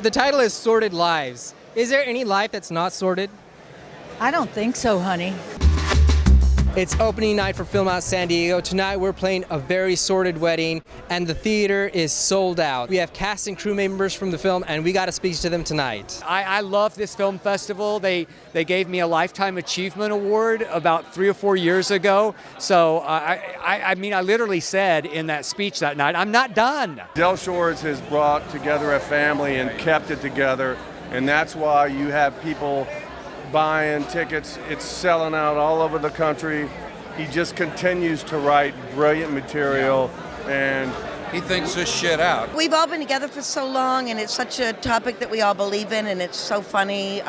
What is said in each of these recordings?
The title is Sordid Lives. Is there any life that's not sordid? I don't think so, honey. It's opening night for FilmOut San Diego. Tonight we're playing A Very Sordid Wedding, and the theater is sold out. We have cast and crew members from the film, and we got to speak to them tonight. I love this film festival. They gave me a Lifetime Achievement Award about 3 or 4 years ago. So I mean, I literally said in that speech that night, I'm not done. Del Shores has brought together a family and kept it together, and that's why you have people buying tickets. It's selling out all over the country. He just continues to write brilliant material, and he thinks this shit out. We've all been together for so long, and it's such a topic that we all believe in, and it's so funny.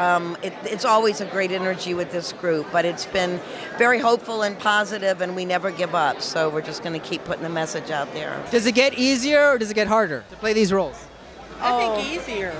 It's always a great energy with this group, but it's been very hopeful and positive, and we never give up. So we're just going to keep putting the message out there. Does it get easier or does it get harder to play these roles? I think easier.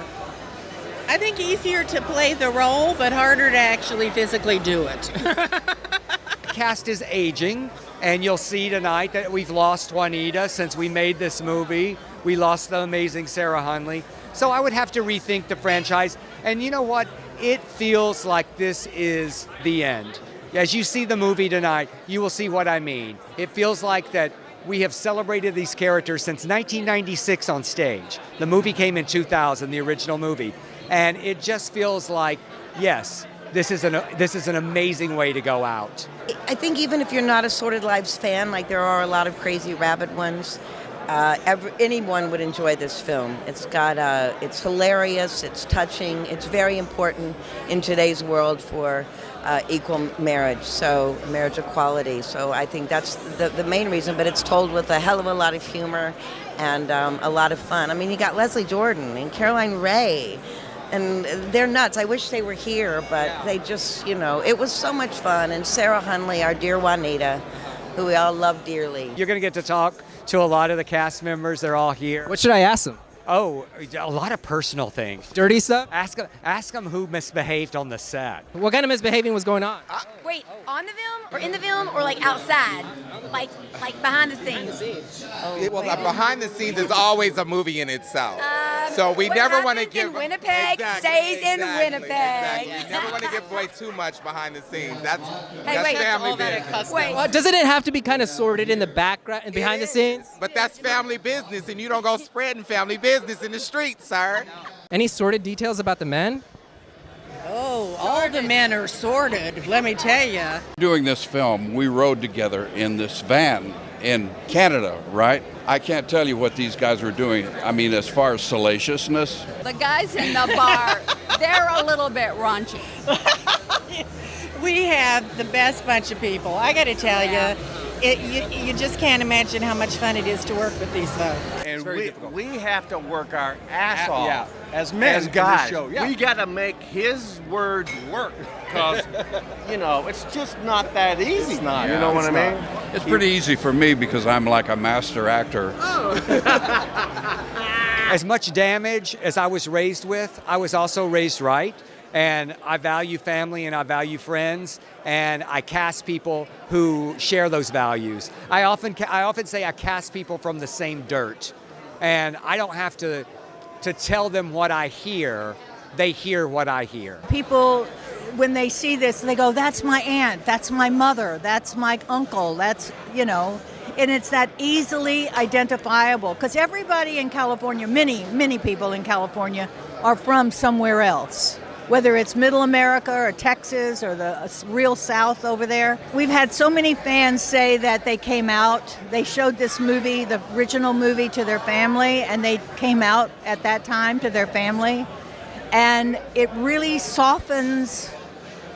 I think easier to play the role, but harder to actually physically do it. The cast is aging, and you'll see tonight that we've lost Juanita since we made this movie. We lost the amazing Sarah Hunley. So I would have to rethink the franchise. And you know what? It feels like this is the end. As you see the movie tonight, you will see what I mean. It feels like that we have celebrated these characters since 1996 on stage. The movie came in 2000, the original movie. And it just feels like, yes, this is an amazing way to go out. I think even if you're not a Sordid Lives fan, like there are a lot of crazy rabid ones, anyone would enjoy this film. It's hilarious, it's touching, it's very important in today's world for equal marriage, so marriage equality. So I think that's the main reason, but it's told with a hell of a lot of humor and a lot of fun. I mean, you got Leslie Jordan and Caroline Rhea, and they're nuts. I wish they were here, but they just, it was so much fun. And Sarah Hunley, our dear Juanita, who we all love dearly. You're going to get to talk to a lot of the cast members. They're all here. What should I ask them? Oh, a lot of personal things. Dirty stuff? Ask them who misbehaved on the set. What kind of misbehaving was going on? Wait, on the film or in the film or like outside? Like behind the scenes? Well, behind the scenes is always a movie in itself. So we never want to give... in Winnipeg stays in Winnipeg. Exactly. We never want to give away too much behind the scenes. That's family business. Well, doesn't it have to be kind of sordid in the background and behind the scenes? But that's family business, and you don't go spreading family business in the streets, sir. Any sordid details about the men? Oh, all the men are sordid, let me tell you. Doing this film, we rode together in this van in Canada, right? I can't tell you what these guys were doing. I mean, as far as salaciousness. The guys in the bar, they're a little bit raunchy. We have the best bunch of people. I got to tell you, you just can't imagine how much fun it is to work with these folks. And we have to work our ass off as men, as guys. show, We got to make his words work, because it's just not that easy. It's not. You know what I mean? It's pretty easy for me because I'm like a master actor. As much damage as I was raised with, I was also raised right. And I value family and I value friends, and I cast people who share those values. I often say I cast people from the same dirt, and I don't have to tell them what I hear. They hear what I hear. People, when they see this, they go, that's my aunt, that's my mother, that's my uncle, that's, and it's that easily identifiable, because everybody in California, many people in California are from somewhere else. Whether it's Middle America or Texas or the real South over there. We've had so many fans say that they came out, they showed this movie, the original movie, to their family, and they came out at that time to their family. And it really softens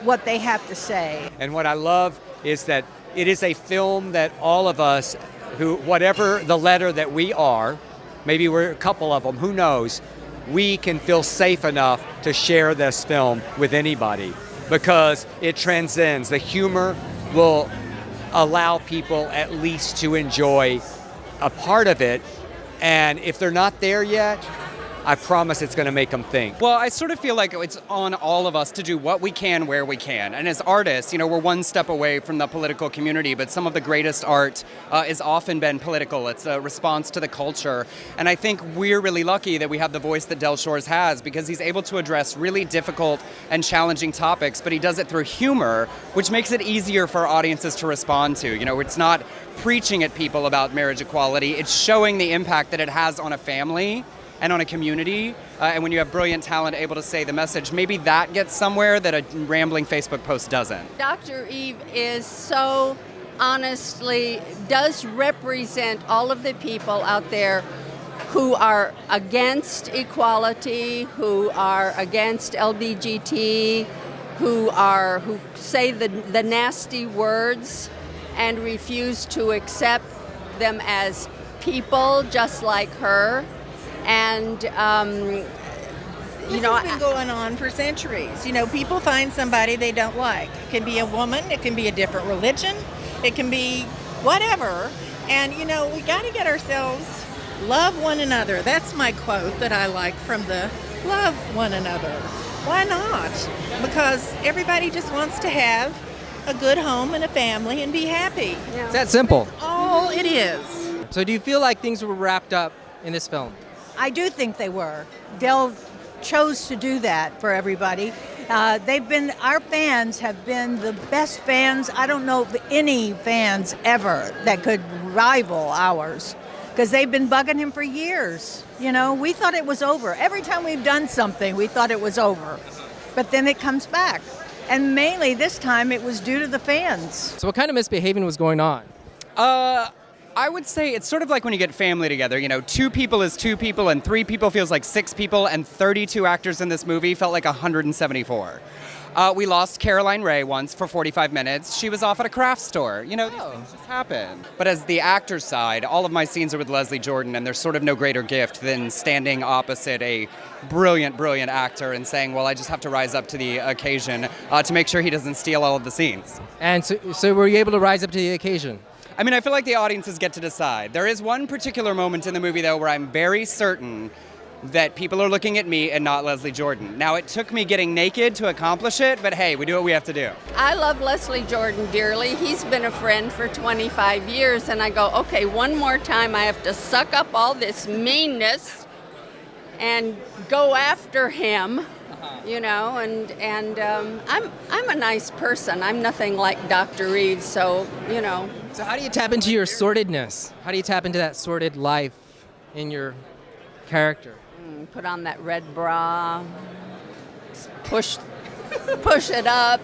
what they have to say. And what I love is that it is a film that all of us, who, whatever the letter that we are, maybe we're a couple of them, who knows, we can feel safe enough to share this film with anybody because it transcends. The humor will allow people at least to enjoy a part of it, and if they're not there yet, I promise it's going to make them think. Well, I sort of feel like it's on all of us to do what we can where we can. And as artists, you know, we're one step away from the political community, but some of the greatest art has often been political. It's a response to the culture. And I think we're really lucky that we have the voice that Del Shores has, because he's able to address really difficult and challenging topics, but he does it through humor, which makes it easier for audiences to respond to. You know, it's not preaching at people about marriage equality, it's showing the impact that it has on a family and on a community, and when you have brilliant talent able to say the message, maybe that gets somewhere that a rambling Facebook post doesn't. Dr. Eve is so honestly, does represent all of the people out there who are against equality, who are against LGBT, who say the nasty words and refuse to accept them as people just like her. And this has been going on for centuries. You know, people find somebody they don't like. It can be a woman, it can be a different religion, it can be whatever. And, you know, we got to get ourselves, love one another. That's my quote that I like from the love one another. Why not? Because everybody just wants to have a good home and a family and be happy. It's that simple. That's all it is. So do you feel like things were wrapped up in this film? I do think they were. Del chose to do that for everybody. Our fans have been the best fans. I don't know of any fans ever that could rival ours, because they've been bugging him for years. You know, we thought it was over. Every time we've done something, we thought it was over. But then it comes back. And mainly this time it was due to the fans. So what kind of misbehaving was going on? I would say it's sort of like when you get family together. You know, 2 people is 2 people, and 3 people feels like 6 people, and 32 actors in this movie felt like 174. We lost Caroline Ray once for 45 minutes. She was off at a craft store. You know, these things just happen. But as the actor's side, all of my scenes are with Leslie Jordan, and there's sort of no greater gift than standing opposite a brilliant, brilliant actor and saying, well, I just have to rise up to the occasion to make sure he doesn't steal all of the scenes. And so were you able to rise up to the occasion? I mean, I feel like the audiences get to decide. There is one particular moment in the movie, though, where I'm very certain that people are looking at me and not Leslie Jordan. Now, it took me getting naked to accomplish it, but hey, we do what we have to do. I love Leslie Jordan dearly. He's been a friend for 25 years, and I go, okay, one more time I have to suck up all this meanness and go after him. You know, and I'm a nice person. I'm nothing like Dr. Eve, so, you know. So how do you tap into your sordidness? How do you tap into that sordid life in your character? Put on that red bra, push it up,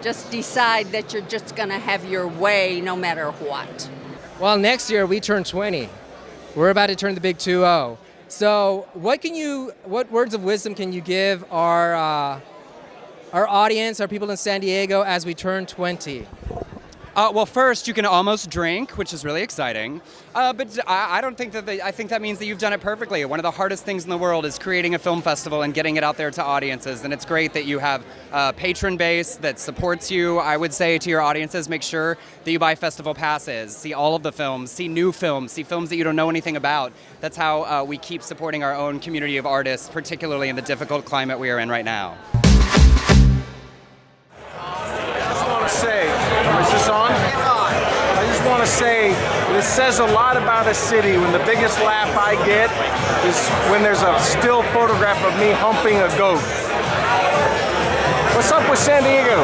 just decide that you're just going to have your way no matter what. Well, next year we turn 20. We're about to turn the big 2-0. So what words of wisdom can you give our audience, our people in San Diego, as we turn 20? Well, first, you can almost drink, which is really exciting. But I don't think that I think that means that you've done it perfectly. One of the hardest things in the world is creating a film festival and getting it out there to audiences. And it's great that you have a patron base that supports you. I would say to your audiences, make sure that you buy festival passes, see all of the films, see new films, see films that you don't know anything about. That's how we keep supporting our own community of artists, particularly in the difficult climate we are in right now. I just want to say, is this on? It's on. I just want to say, this says a lot about a city when the biggest laugh I get is when there's a still photograph of me humping a goat. What's up with San Diego?